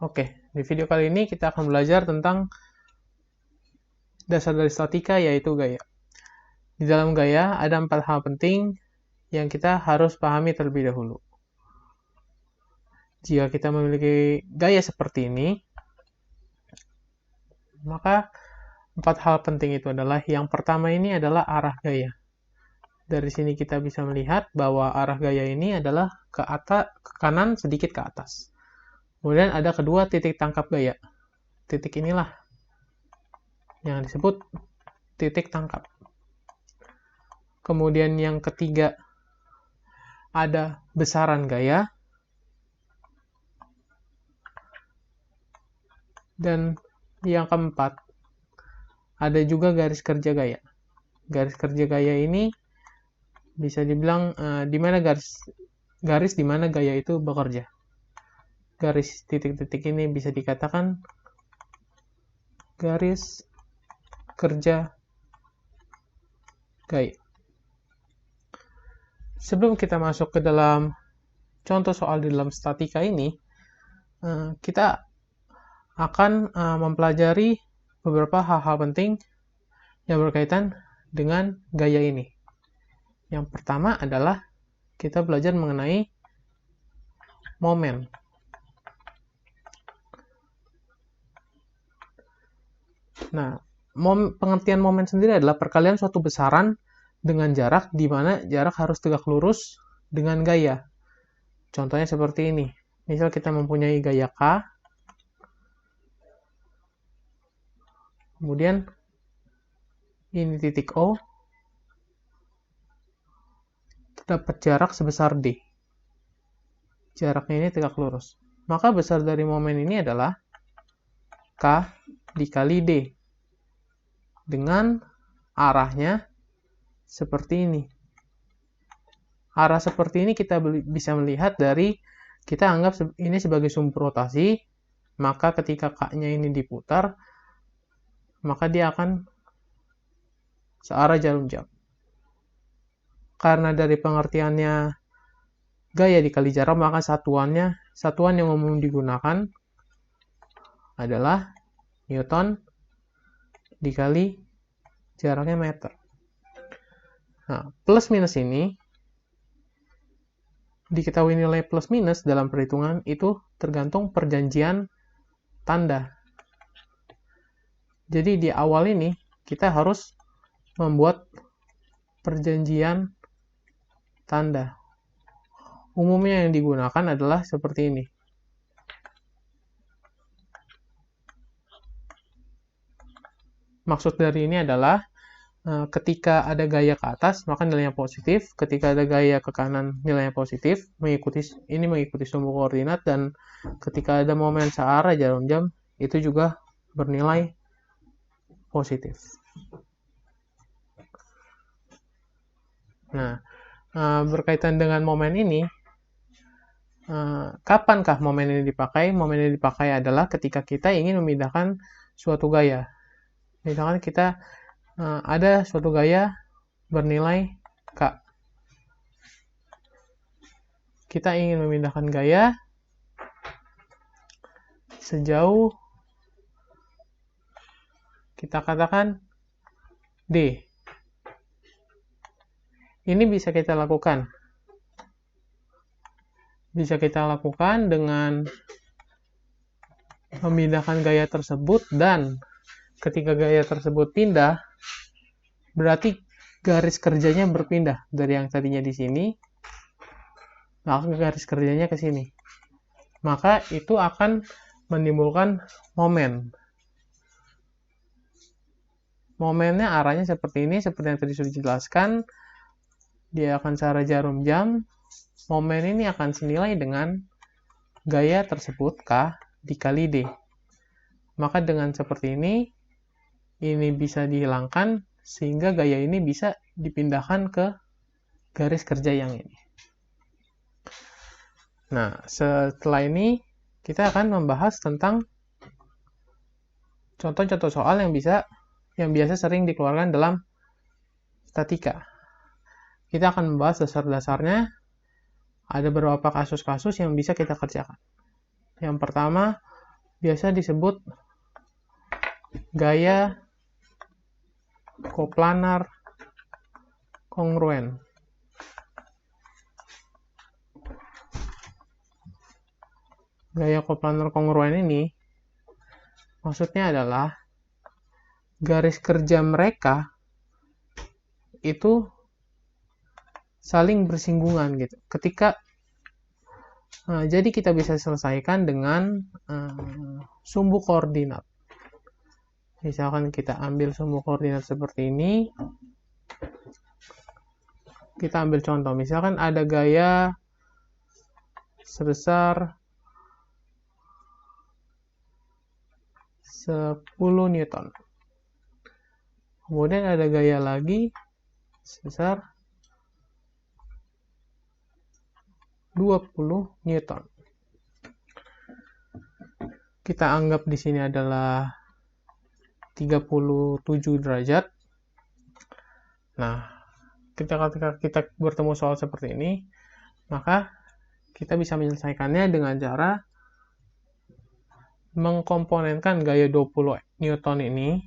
Oke, di video kali ini kita akan belajar tentang dasar dari statika, yaitu gaya. Di dalam gaya ada 4 hal penting yang kita harus pahami terlebih dahulu. Jika kita memiliki gaya seperti ini, maka 4 hal penting itu adalah, yang pertama ini adalah arah gaya. Dari sini kita bisa melihat bahwa arah gaya ini adalah ke atas, ke kanan, sedikit ke atas. Kemudian ada kedua, titik tangkap gaya. Titik inilah yang disebut titik tangkap. Kemudian yang ketiga, ada besaran gaya. Dan yang keempat, ada juga garis kerja gaya. Garis kerja gaya ini bisa dibilang di mana garis di mana gaya itu bekerja. Garis titik-titik ini bisa dikatakan garis kerja gaya. Sebelum kita masuk ke dalam contoh soal di dalam statika ini, kita akan mempelajari beberapa hal-hal penting yang berkaitan dengan gaya ini. Yang pertama adalah kita belajar mengenai momen. Nah, pengertian momen sendiri adalah perkalian suatu besaran dengan jarak, di mana jarak harus tegak lurus dengan gaya. Contohnya seperti ini. Misal kita mempunyai gaya K, kemudian ini titik O, terdapat jarak sebesar D. Jaraknya ini tegak lurus. Maka besar dari momen ini adalah K dikali D. Dengan arahnya seperti ini. Arah seperti ini kita bisa melihat dari, kita anggap ini sebagai sumber rotasi, maka ketika K-nya ini diputar, maka dia akan searah jarum jam. Karena dari pengertiannya gaya dikali jarak, maka satuan yang umum digunakan adalah Newton dikali jaraknya meter. Nah, plus minus ini, diketahui nilai plus minus dalam perhitungan itu tergantung perjanjian tanda. Jadi di awal ini kita harus membuat perjanjian tanda. Umumnya yang digunakan adalah seperti ini. Maksud dari ini adalah ketika ada gaya ke atas, maka nilainya positif. Ketika ada gaya ke kanan, nilainya positif. Mengikuti sumbu koordinat. Dan ketika ada momen searah jarum jam, itu juga bernilai positif. Nah, berkaitan dengan momen ini, kapankah momen ini dipakai? Momen ini dipakai adalah ketika kita ingin memindahkan suatu gaya. Misalkan kita ada suatu gaya bernilai K. Kita ingin memindahkan gaya sejauh, kita katakan D. Ini bisa kita lakukan. Bisa kita lakukan dengan memindahkan gaya tersebut, dan ketika gaya tersebut pindah, berarti garis kerjanya berpindah dari yang tadinya di sini, maka garis kerjanya ke sini. Maka itu akan menimbulkan momen. Momennya arahnya seperti ini, seperti yang tadi sudah dijelaskan. Dia akan searah jarum jam. Momen ini akan senilai dengan gaya tersebut K dikali D. Maka dengan seperti ini bisa dihilangkan, sehingga gaya ini bisa dipindahkan ke garis kerja yang ini. Nah, setelah ini kita akan membahas tentang contoh-contoh soal yang biasa sering dikeluarkan dalam statika. Kita akan membahas dasar-dasarnya. Ada beberapa kasus-kasus yang bisa kita kerjakan. Yang pertama, biasa disebut gaya koplanar kongruen. Gaya koplanar kongruen ini maksudnya adalah garis kerja mereka itu saling bersinggungan gitu. Jadi kita bisa selesaikan dengan sumbu koordinat. Misalkan kita ambil sumbu koordinat seperti ini. Kita ambil contoh, misalkan ada gaya sebesar 10 Newton. Kemudian ada gaya lagi sebesar 20 Newton. Kita anggap di sini adalah 37 derajat. Nah, ketika kita bertemu soal seperti ini, maka kita bisa menyelesaikannya dengan cara mengkomponenkan gaya 20 Newton ini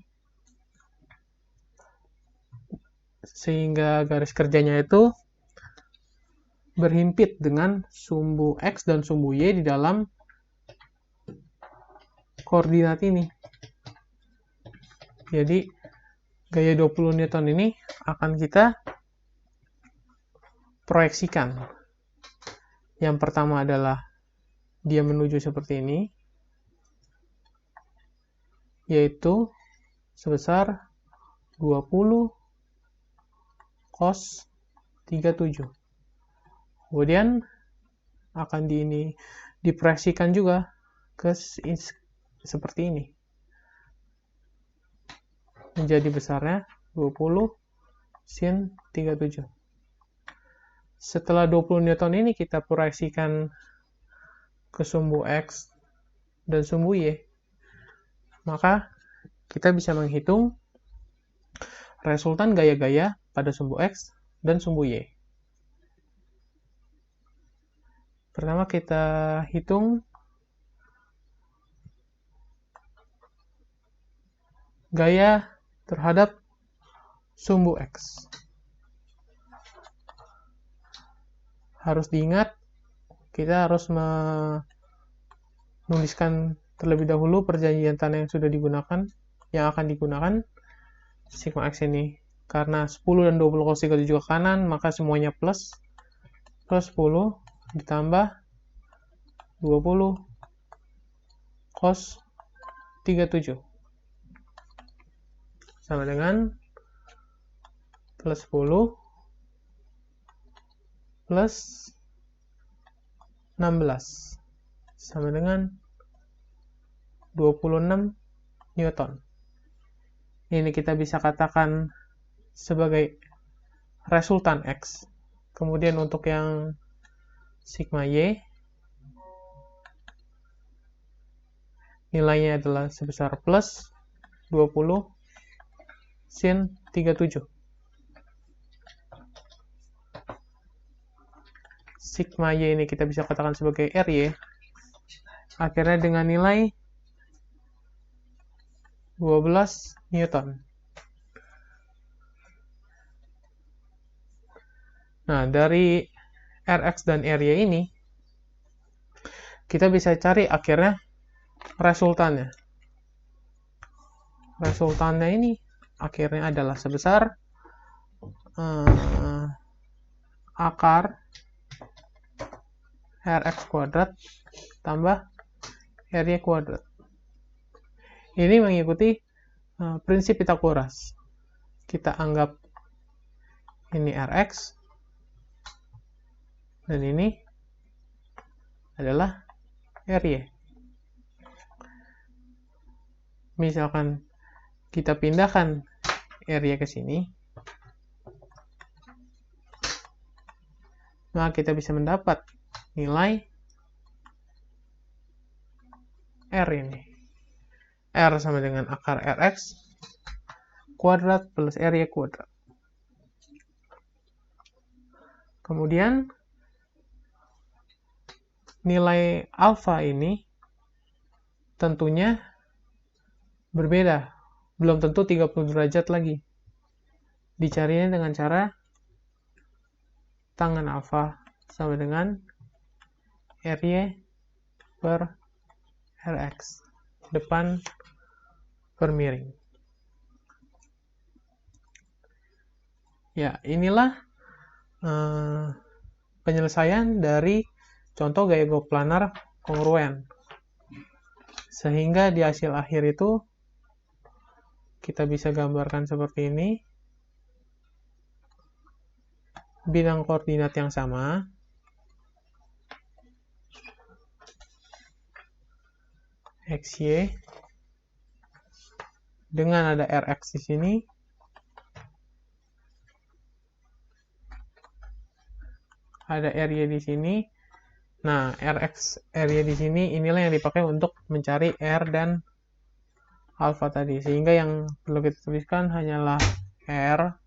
sehingga garis kerjanya itu berhimpit dengan sumbu X dan sumbu Y di dalam koordinat ini. Jadi gaya 20 Newton ini akan kita proyeksikan. Yang pertama adalah dia menuju seperti ini, yaitu sebesar 20 cos 37. Kemudian akan diproyeksikan juga ke seperti ini. Menjadi besarnya 20 sin 37. Setelah 20 Newton ini kita proyeksikan ke sumbu X dan sumbu Y, maka kita bisa menghitung resultan gaya-gaya pada sumbu X dan sumbu Y. Pertama kita hitung gaya terhadap sumbu X. Harus diingat, kita harus menuliskan terlebih dahulu perjanjian tanah yang sudah digunakan, yang akan digunakan. Sigma X ini, karena 10 dan 20 cos 37 ke kanan, maka semuanya plus 10 ditambah 20 cos 37 sama dengan plus 10 plus 16 sama dengan 26 Newton. Ini kita bisa katakan sebagai resultan X. Kemudian untuk yang sigma Y, nilainya adalah sebesar plus 20 sin 37. Sigma Y ini kita bisa katakan sebagai RY, akhirnya dengan nilai 12 Newton. Nah, dari Rx dan Ry ini, kita bisa cari akhirnya resultannya. Resultannya ini akhirnya adalah sebesar akar Rx kuadrat tambah Ry kuadrat. Ini mengikuti prinsip Pitagoras. Kita anggap ini Rx dan ini adalah Ry. Misalkan kita pindahkan Ry ke sini, maka kita bisa mendapat nilai R ini. R sama dengan akar Rx kuadrat plus Ry kuadrat. Kemudian nilai alfa ini tentunya berbeda. Belum tentu 30 derajat lagi. Dicarinya dengan cara tangan alfa sama dengan RY per Rx. Depan per miring. Ya, inilah penyelesaian dari contoh gaya coplanar kongruen. Sehingga di hasil akhir itu kita bisa gambarkan seperti ini. Bidang koordinat yang sama. XY. Dengan ada Rx di sini. Ada RY di sini. Nah, Rx, RY di sini, inilah yang dipakai untuk mencari R dan alfa tadi. Sehingga yang perlu kita tuliskan hanyalah R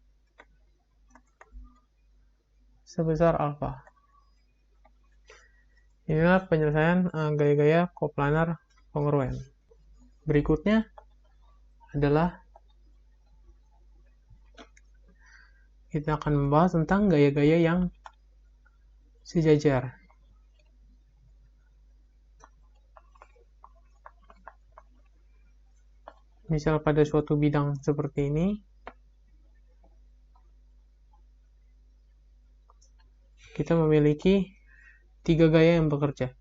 sebesar alfa. Inilah penyelesaian gaya-gaya coplanar kongruen. Berikutnya adalah kita akan membahas tentang gaya-gaya yang sejajar. Misal pada suatu bidang seperti ini, kita memiliki 3 gaya yang bekerja.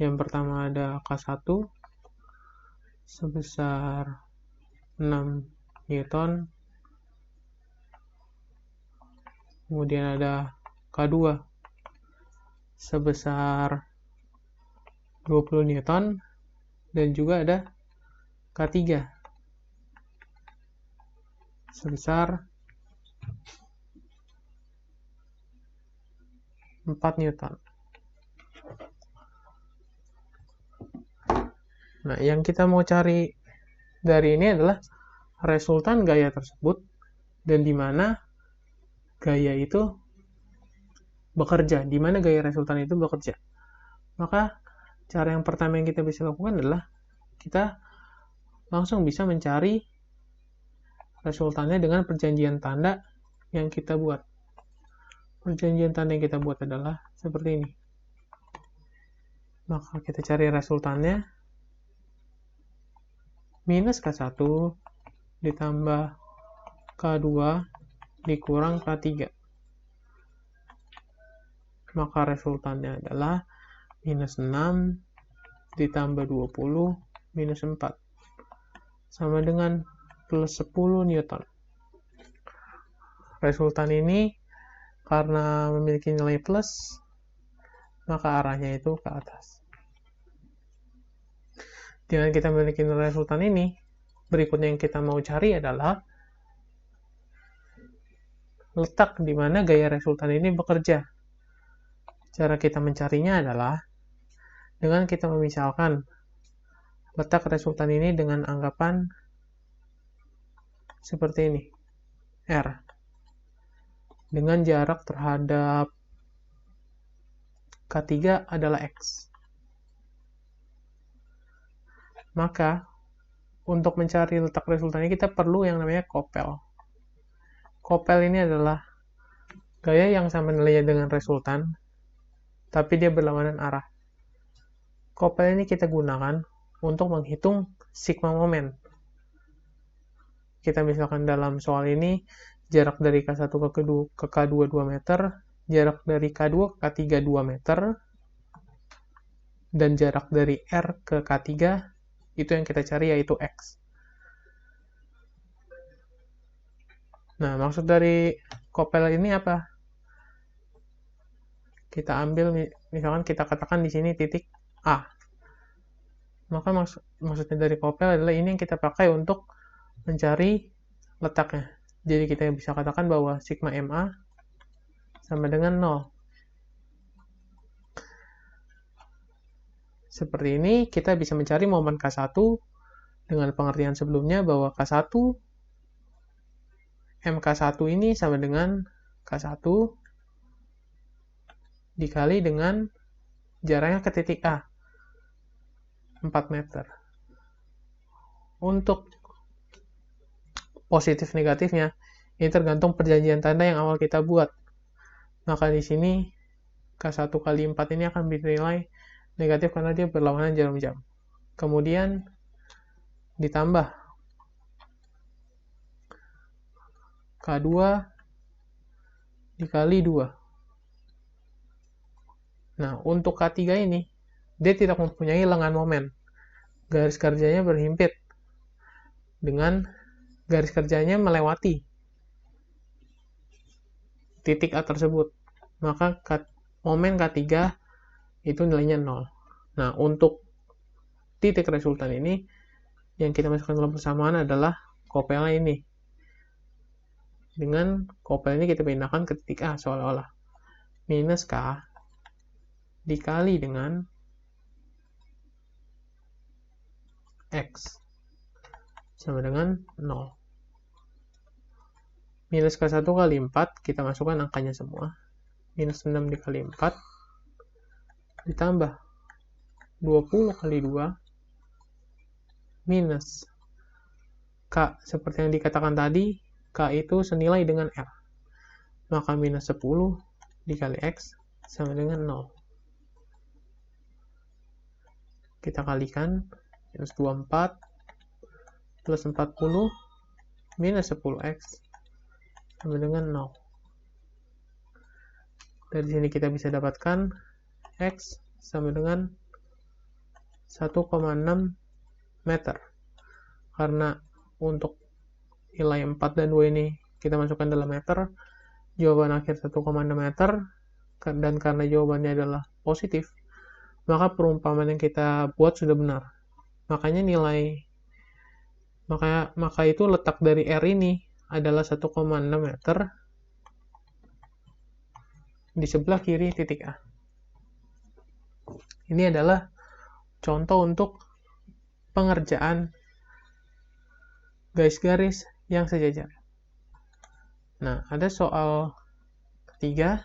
Yang pertama ada K1 sebesar 6 Newton. Kemudian ada K2 sebesar 20 Newton. Dan juga ada K3 sebesar 4 Newton. Nah, yang kita mau cari dari ini adalah resultan gaya tersebut dan di mana gaya itu bekerja, di mana gaya resultan itu bekerja. Maka cara yang pertama yang kita bisa lakukan adalah kita langsung bisa mencari resultannya dengan perjanjian tanda yang kita buat. Perjanjian tanda yang kita buat adalah seperti ini. Maka kita cari resultannya minus K1 ditambah K2 dikurang K3. Maka resultannya adalah minus 6 ditambah 20 minus 4 sama dengan plus 10 Newton. Resultan ini karena memiliki nilai plus, maka arahnya itu ke atas. Dengan kita memiliki nilai resultan ini, berikutnya yang kita mau cari adalah letak di mana gaya resultan ini bekerja. Cara kita mencarinya adalah dengan kita memisalkan letak resultan ini dengan anggapan seperti ini, R. Dengan jarak terhadap K3 adalah X. Maka, untuk mencari letak resultan ini kita perlu yang namanya kopel. Kopel ini adalah gaya yang sama nilainya dengan resultan, tapi dia berlawanan arah. Kopel ini kita gunakan untuk menghitung sigma momen. Kita misalkan dalam soal ini, jarak dari K1 ke K2 2 meter, jarak dari K2 ke K3 2 meter, dan jarak dari R ke K3, itu yang kita cari yaitu X. Nah, maksud dari kopel ini apa? Kita ambil, misalkan kita katakan di sini titik A. Maka maksudnya dari kopel adalah ini yang kita pakai untuk mencari letaknya. Jadi kita bisa katakan bahwa sigma MA sama dengan 0. Seperti ini, kita bisa mencari momen K1 dengan pengertian sebelumnya bahwa K1, MK1 ini sama dengan K1 dikali dengan jaraknya ke titik A. 4 meter. Untuk positif negatifnya, ini tergantung perjanjian tanda yang awal kita buat. Maka di sini K1 kali 4 ini akan bernilai negatif karena dia berlawanan jarum jam. Kemudian ditambah K2 dikali 2. Nah, untuk K3 ini, dia tidak mempunyai lengan momen. Garis kerjanya berhimpit dengan garis kerjanya melewati titik A tersebut. Maka momen K3 itu nilainya 0. Nah, untuk titik resultan ini, yang kita masukkan dalam persamaan adalah kopelnya ini. Dengan kopel ini kita pindahkan ke titik A seolah-olah. Minus K dikali dengan X sama dengan 0. Minus K1 kali 4, kita masukkan angkanya semua. Minus 6 dikali 4, ditambah 20 kali 2, minus K, seperti yang dikatakan tadi, K itu senilai dengan R. Maka minus 10 dikali X sama dengan 0. Kita kalikan, minus 24 plus 40 minus 10X sama dengan 0. Dari sini kita bisa dapatkan X sama dengan 1,6 meter. Karena untuk nilai 4 dan 2 ini kita masukkan dalam meter, jawaban akhir 1,6 meter, dan karena jawabannya adalah positif, maka perumpamaan yang kita buat sudah benar. Makanya maka itu letak dari R ini adalah 1,6 meter di sebelah kiri titik A. Ini adalah contoh untuk pengerjaan garis-garis yang sejajar. Nah, ada soal ketiga.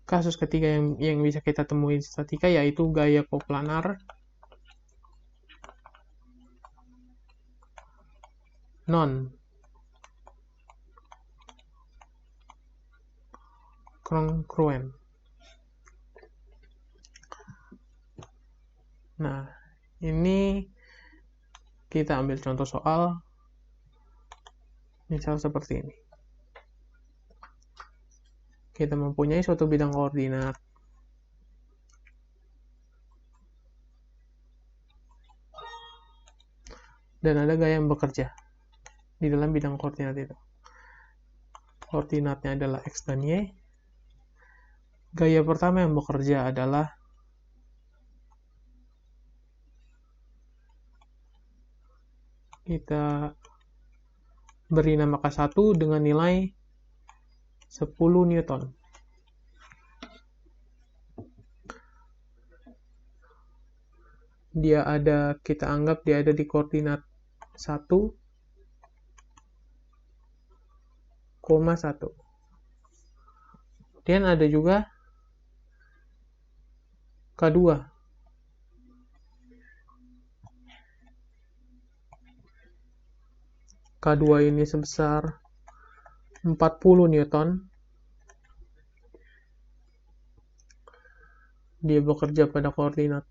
Kasus ketiga yang bisa kita temui di statika yaitu gaya koplanar non kongruen. Nah, ini kita ambil contoh soal misal seperti ini. Kita mempunyai suatu bidang koordinat dan ada gaya yang bekerja di dalam bidang koordinat itu. Koordinatnya adalah X dan Y. Gaya pertama yang bekerja adalah kita beri nama K1 dengan nilai 10 Newton. Kita anggap dia ada di koordinat 1,1. Kemudian ada juga K2. K2 ini sebesar 40 Newton. Dia bekerja pada koordinat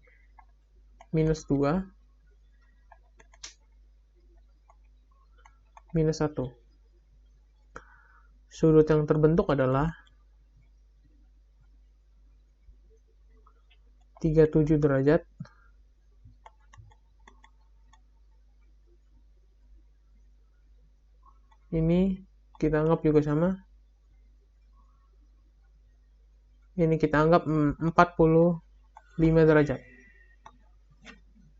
minus 2, minus 1. Sudut yang terbentuk adalah 37 derajat. Ini kita anggap juga sama. Ini kita anggap 45 derajat.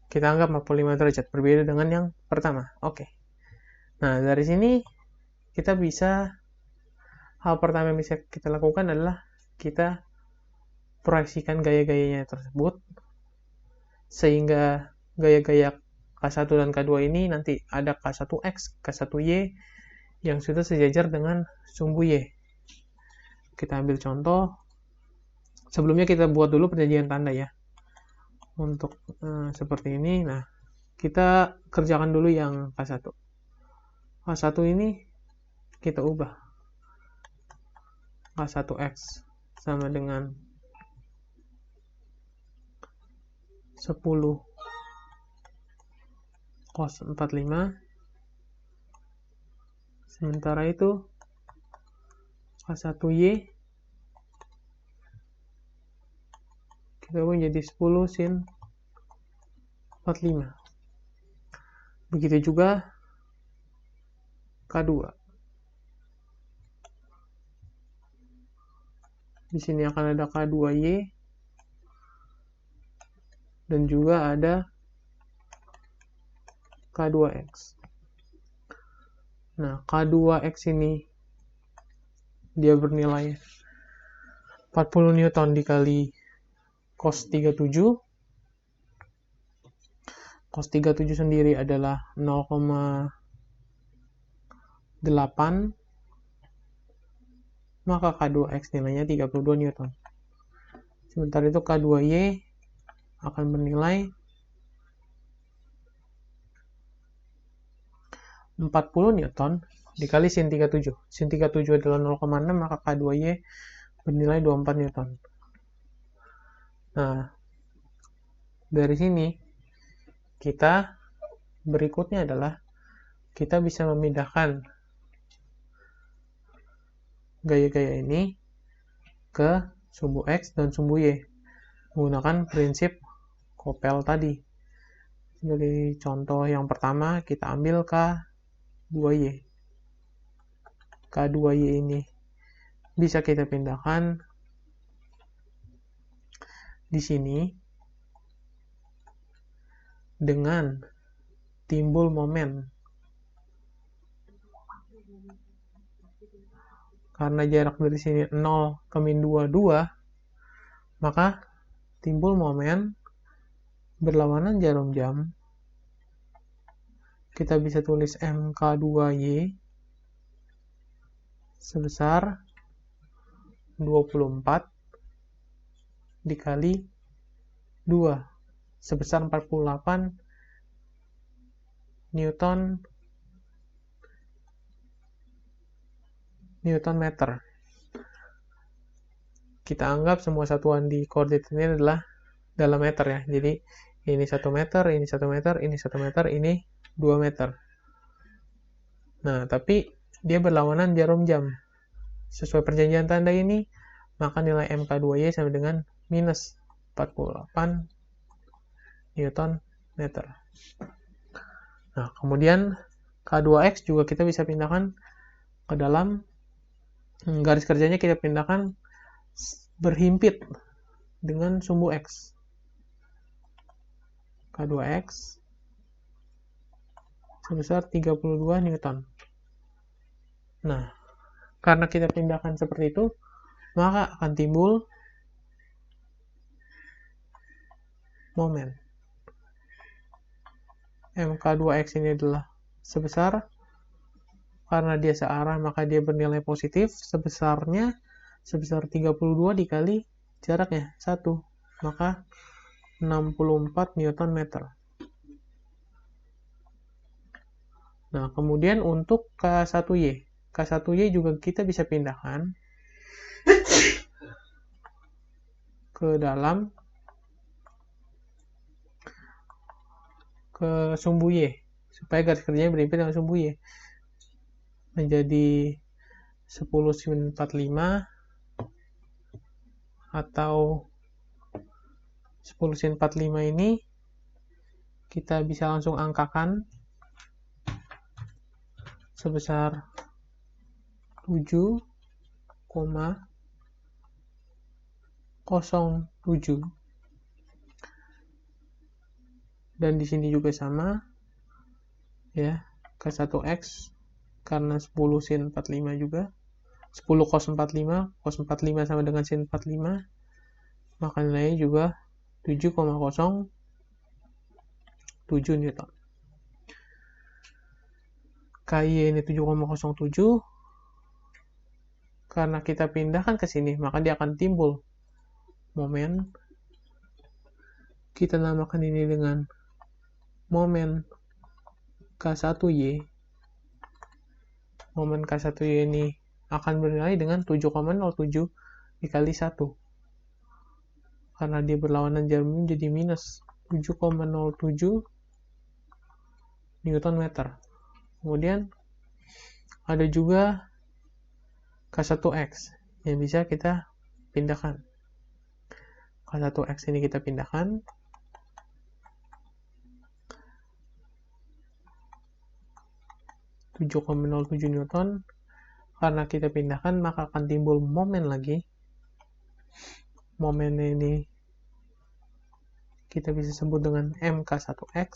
Kita anggap 45 derajat, berbeda dengan yang pertama. Oke. Nah, dari sini hal pertama yang bisa kita lakukan adalah kita proyeksikan gaya-gayanya tersebut, sehingga gaya-gaya K1 dan K2 ini nanti ada K1X, K1Y, yang sudah sejajar dengan sumbu Y. Kita ambil contoh Sebelumnya kita buat dulu perjanjian tanda ya. Untuk seperti ini. Nah, kita kerjakan dulu yang K1. K1 ini kita ubah. K1X sama dengan 10 cos 45. Sementara itu K1Y kita ubah menjadi 10 sin 45. Begitu juga K2. Di sini akan ada K2Y dan juga ada K2X. Nah, K2X ini dia bernilai 40 Newton dikali cos 37. Cos 37 sendiri adalah 0,8, maka K2X nilainya 32 Newton. Sementara itu K2Y akan bernilai 40 Newton dikali sin 37. Sin 37 adalah 0,6, maka K2Y bernilai 24 Newton. Nah, dari sini kita berikutnya adalah kita bisa memindahkan gaya-gaya ini ke sumbu X dan sumbu Y menggunakan prinsip Koppel tadi. Sebagai contoh yang pertama, kita ambil K2Y. K2Y ini bisa kita pindahkan di sini dengan timbul momen. Karena jarak dari sini 0 ke min 2, 2, maka timbul momen berlawanan jarum jam. Kita bisa tulis MK2Y sebesar 24 dikali 2 sebesar 48 Newton meter. Kita anggap semua satuan di koordinat ini adalah dalam meter ya. Jadi ini 1 meter, ini 1 meter, ini 1 meter, ini 2 meter. Nah, tapi dia berlawanan jarum jam. Sesuai perjanjian tanda ini, maka nilai MK2Y sama dengan minus 48 Newton meter. Nah, kemudian K2X juga kita bisa pindahkan ke dalam garis kerjanya, kita pindahkan berhimpit dengan sumbu X. K2X sebesar 32 Newton. Nah, karena kita pindahkan seperti itu, maka akan timbul momen. MK2X ini adalah sebesar, karena dia searah maka dia bernilai positif, sebesar 32 dikali jaraknya 1, maka 64 Newton meter. Nah, kemudian untuk K1Y. K1Y juga kita bisa pindahkan ke dalam ke sumbu Y, supaya garis kerjanya berhimpit dengan sumbu Y. Menjadi 10 sin 45 atau 10 sin 45 ini kita bisa langsung angkakan sebesar 7,07. Dan di sini juga sama ya, K1X karena 10 sin 45 juga, 10 cos 45, cos 45 sama dengan sin 45, maka nilainya juga 7,07 Newton. KY ini 7,07, karena kita pindahkan ke sini, maka dia akan timbul momen. Kita namakan ini dengan momen K1Y. Momen K1Y ini akan bernilai dengan 7,07 dikali 1. Karena dia berlawanan jarum jadi minus 7,07 Newton meter. Kemudian ada juga K1X yang bisa kita pindahkan. K1X ini kita pindahkan. .07 Newton. Karena kita pindahkan, maka akan timbul momen lagi. Momen ini kita bisa sebut dengan MK1X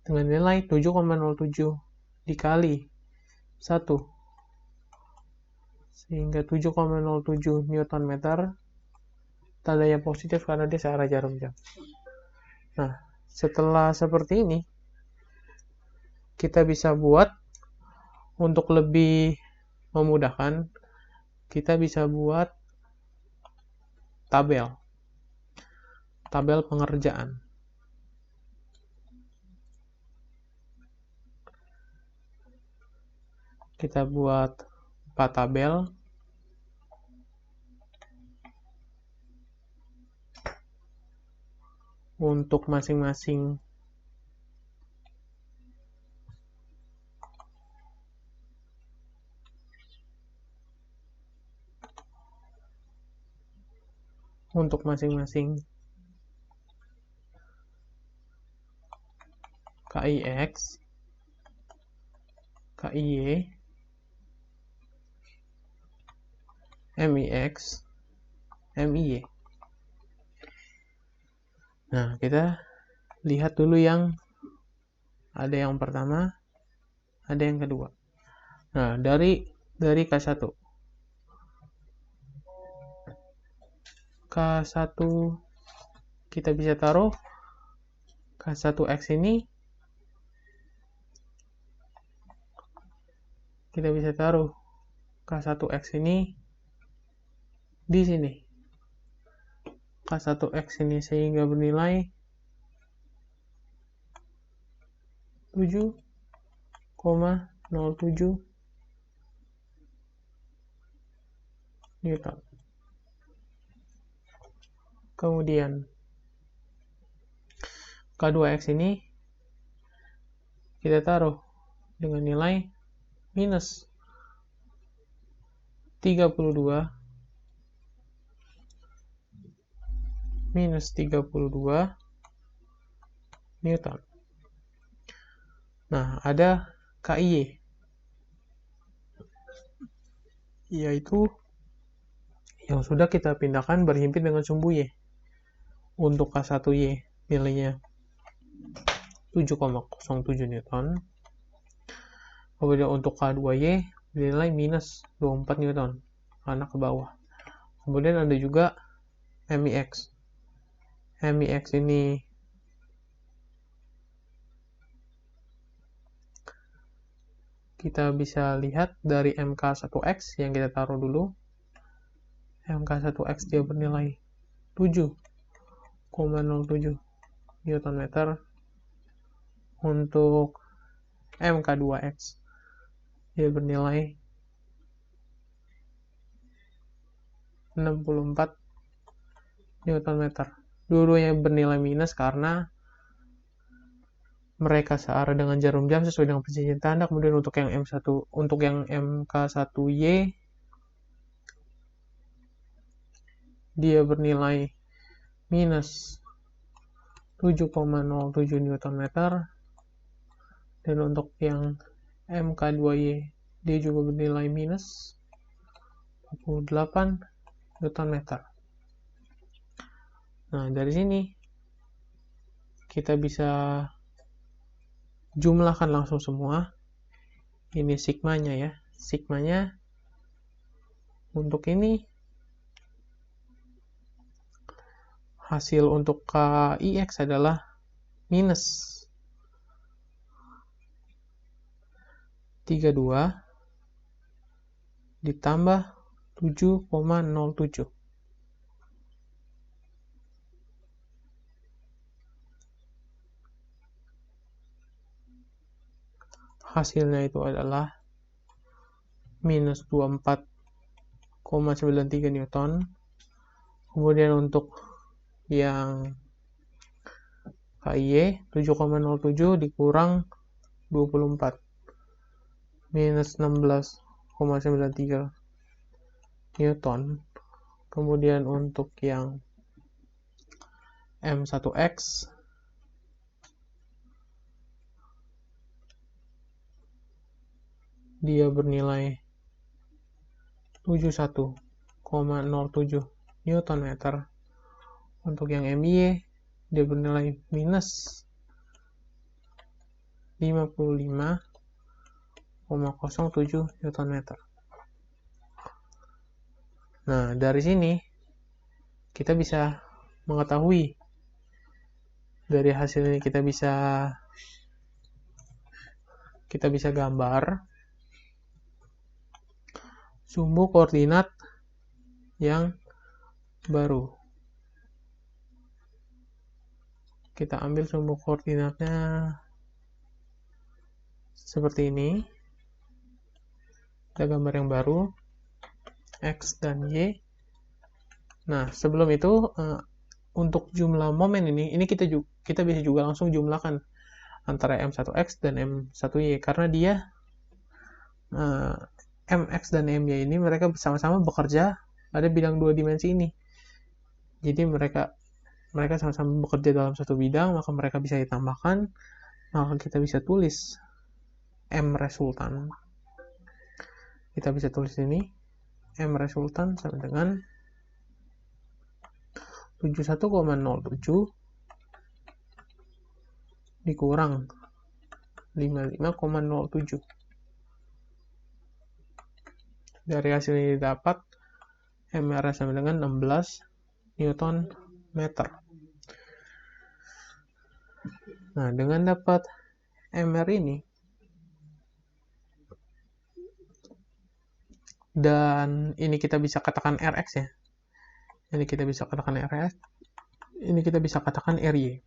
dengan nilai 7,07 dikali 1, sehingga 7,07 Newton meter. Tandanya positif karena dia searah jarum jam. Nah, setelah seperti ini, kita bisa buat, untuk lebih memudahkan, kita bisa buat tabel pengerjaan. Kita buat 4 tabel. Untuk masing-masing KIX, KIY, MIX, MIY. Nah, kita lihat dulu yang ada yang pertama, ada yang kedua. Nah, dari K1. K1 kita bisa taruh K1X ini, kita bisa taruh K1X ini di sini. K1X ini sehingga bernilai 7,07 Newton. Kemudian K2X ini kita taruh dengan nilai minus 32 Newton. Nah, ada KIY, yaitu yang sudah kita pindahkan berhimpit dengan sumbu Y. Untuk K1Y nilainya 7,07 Newton. Kemudian untuk K2Y nilai minus 24 Newton karena ke bawah. Kemudian ada juga MIX. MIX ini kita bisa lihat dari MK1X yang kita taruh dulu. MK1X dia bernilai 7,07 Newton meter. Untuk MK2X dia bernilai 64 Newton meter. Dua-duanya bernilai minus karena mereka searah dengan jarum jam sesuai dengan perjanjian tanda. Kemudian untuk yang MK1Y dia bernilai minus 7,07 Newton meter. Dan untuk yang MK2Y dia juga bernilai minus 48 Newton meter. Nah, dari sini kita bisa jumlahkan langsung semua. Ini sigmanya ya. Sigmanya untuk ini hasil untuk KIX adalah minus 32 ditambah 7,07. hasilnya itu adalah minus 24,93 Newton. Kemudian untuk yang KIY 7,07 dikurang 24 minus 16,93 Newton. Kemudian untuk yang M1X dia bernilai 71,07 Newton meter. Untuk yang MY dia bernilai minus 55,07 Newton meter. Nah, dari sini kita bisa mengetahui, dari hasil ini kita bisa gambar sumbu koordinat yang baru. Kita ambil sumbu koordinatnya seperti ini. Kita gambar yang baru, X dan Y. Nah, sebelum itu, untuk jumlah momen ini kita bisa juga langsung jumlahkan antara M1X dan M1Y, karena dia MX dan MY ini mereka bersama-sama bekerja pada bidang 2 dimensi ini. Jadi mereka sama-sama bekerja dalam satu bidang, maka mereka bisa ditambahkan, maka kita bisa tulis M resultan. Kita bisa tulis ini, M resultan sama dengan 71,07 dikurang 55,07. Dari hasil ini dapat MR sama dengan 16 Newton meter. Nah, dengan dapat MR ini, dan ini kita bisa katakan Rx ya. Ini kita bisa katakan Rx. Ini kita bisa katakan Ry.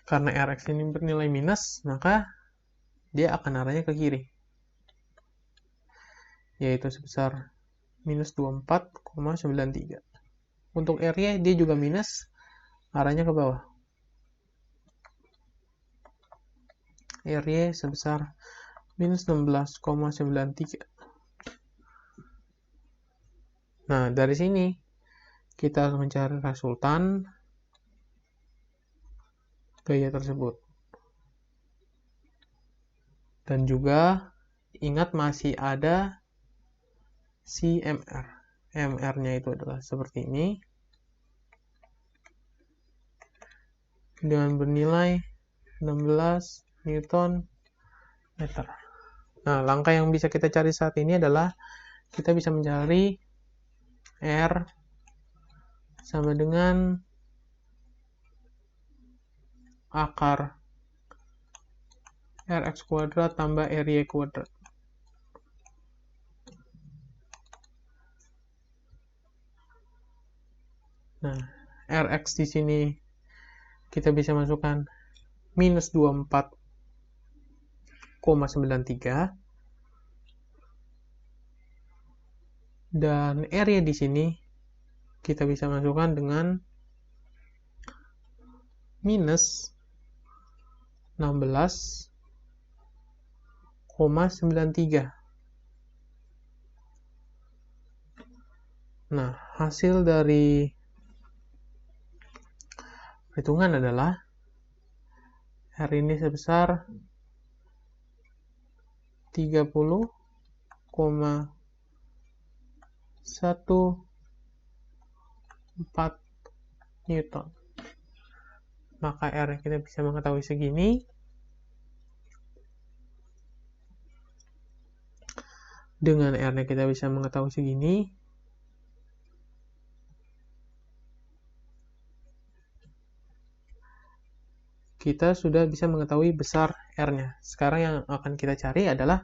Karena Rx ini bernilai minus, maka dia akan arahnya ke kiri, yaitu sebesar minus 24,93. Untuk Ry dia juga minus, arahnya ke bawah. Ry sebesar minus 16,93. Nah, dari sini kita mencari resultan gaya tersebut. Dan juga ingat masih ada si MR. MR-nya itu adalah seperti ini, dengan bernilai 16 Newton meter. Nah, langkah yang bisa kita cari saat ini adalah kita bisa mencari R sama dengan akar Rx kuadrat tambah Ry kuadrat. Nah, Rx di sini kita bisa masukkan minus 24,93, dan Ry di sini kita bisa masukkan dengan minus 16,93. Nah, hasil dari perhitungan adalah R ini sebesar 30,14 Newton. Maka R kita bisa mengetahui segini. Dengan R kita bisa mengetahui segini. Kita sudah bisa mengetahui besar R-nya. Sekarang yang akan kita cari adalah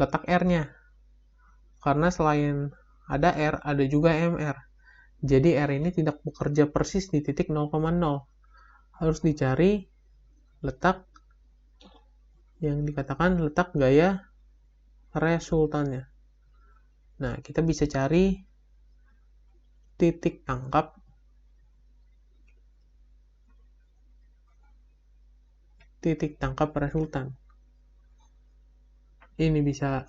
letak R-nya. Karena selain ada R, ada juga MR. Jadi R ini tidak bekerja persis di titik 0,0. Harus dicari letak yang dikatakan letak gaya resultannya. Nah, kita bisa cari titik tangkap resultan. Ini bisa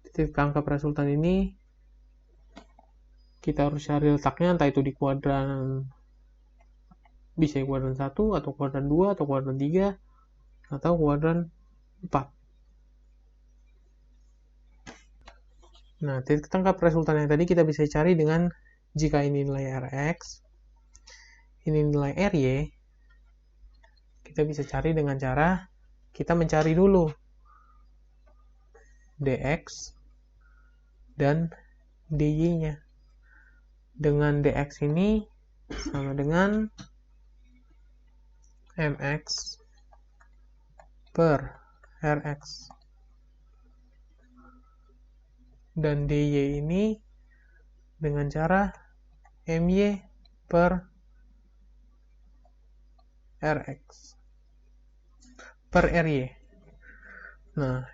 titik tangkap resultan ini kita harus cari letaknya, entah itu di kuadran, bisa di kuadran 1 atau kuadran 2 atau kuadran 3 atau kuadran 4. Nah, titik tangkap resultan yang tadi kita bisa cari dengan jika ini nilai Rx, ini nilai Ry, kita bisa cari dengan cara kita mencari dulu dx dan dy-nya. Dengan dx ini sama dengan mx per rx. Dan dy ini dengan cara my per rx per ry. Nah,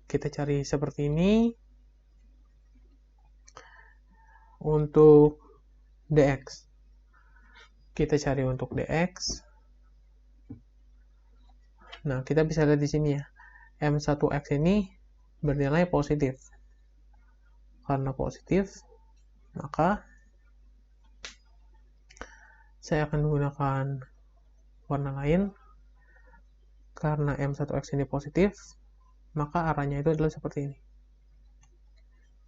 kita cari seperti ini untuk dx. Kita cari untuk dx. Nah, kita bisa lihat di sini ya. M1x ini bernilai positif. Karena positif, maka saya akan menggunakan warna lain. Karena M1x ini positif, maka arahnya itu adalah seperti ini.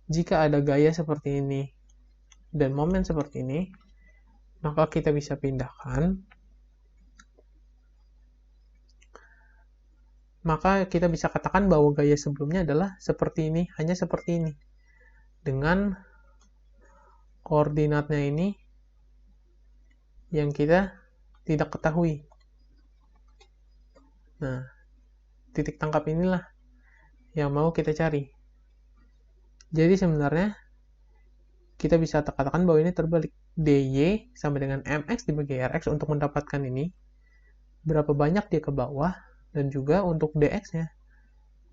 Jika ada gaya seperti ini dan momen seperti ini, maka kita bisa pindahkan. Maka kita bisa katakan bahwa gaya sebelumnya adalah seperti ini, hanya seperti ini. Dengan koordinatnya ini yang kita tidak ketahui. Nah, titik tangkap inilah yang mau kita cari. Jadi sebenarnya kita bisa katakan bahwa ini terbalik. dy sama dengan mx dibagi rx untuk mendapatkan ini. Berapa banyak dia ke bawah. Dan juga untuk dx-nya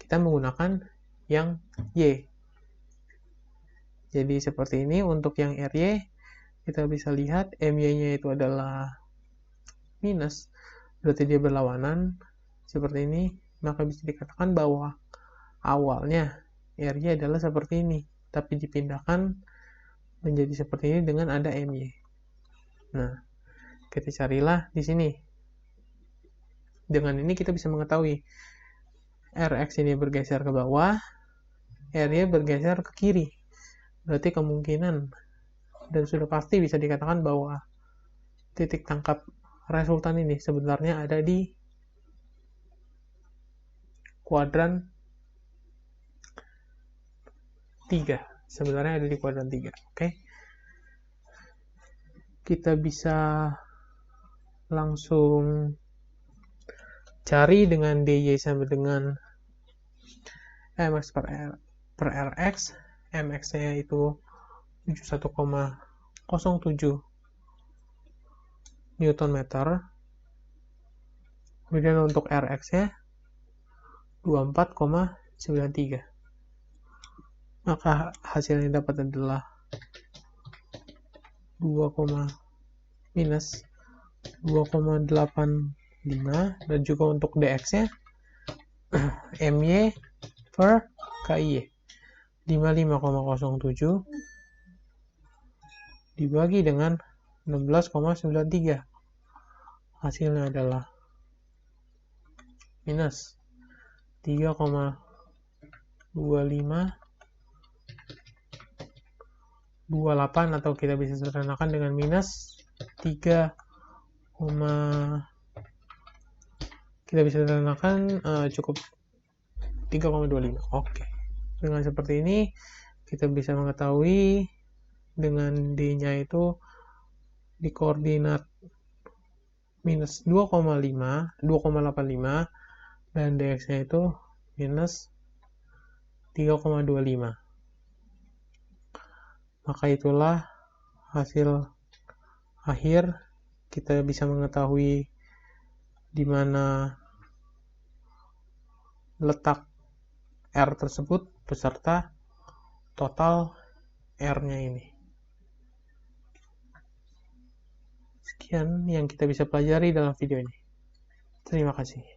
kita menggunakan yang y. Jadi seperti ini untuk yang ry kita bisa lihat my-nya itu adalah minus. Berarti dia berlawanan seperti ini. Maka bisa dikatakan bahwa awalnya ry adalah seperti ini. Tapi dipindahkan menjadi seperti ini dengan ada my. Nah, kita carilah di sini. Dengan ini kita bisa mengetahui Rx ini bergeser ke bawah, Ry bergeser ke kiri. Berarti kemungkinan dan sudah pasti bisa dikatakan bahwa titik tangkap resultan ini sebenarnya ada di kuadran 3. Sebenarnya ada di kuadran 3. Oke. Kita bisa langsung cari dengan dy sama dengan mx per rx. mx-nya itu 71,07 Nm. Kemudian untuk rx-nya 24,93. Maka hasil yang dapat adalah 2,85 dan juga untuk dx-nya my per ky 55,07 dibagi dengan 16,93. Hasilnya adalah minus 3,2528 atau kita bisa sederhanakan dengan minus 3, kita bisa sederhanakan cukup 3,25. Oke. Dengan seperti ini kita bisa mengetahui dengan D-nya itu di koordinat minus 2,85 dan dx-nya itu minus 3,25. Maka itulah hasil akhir. Kita bisa mengetahui di mana letak R tersebut beserta total R-nya ini. Sekian yang kita bisa pelajari dalam video ini. Terima kasih.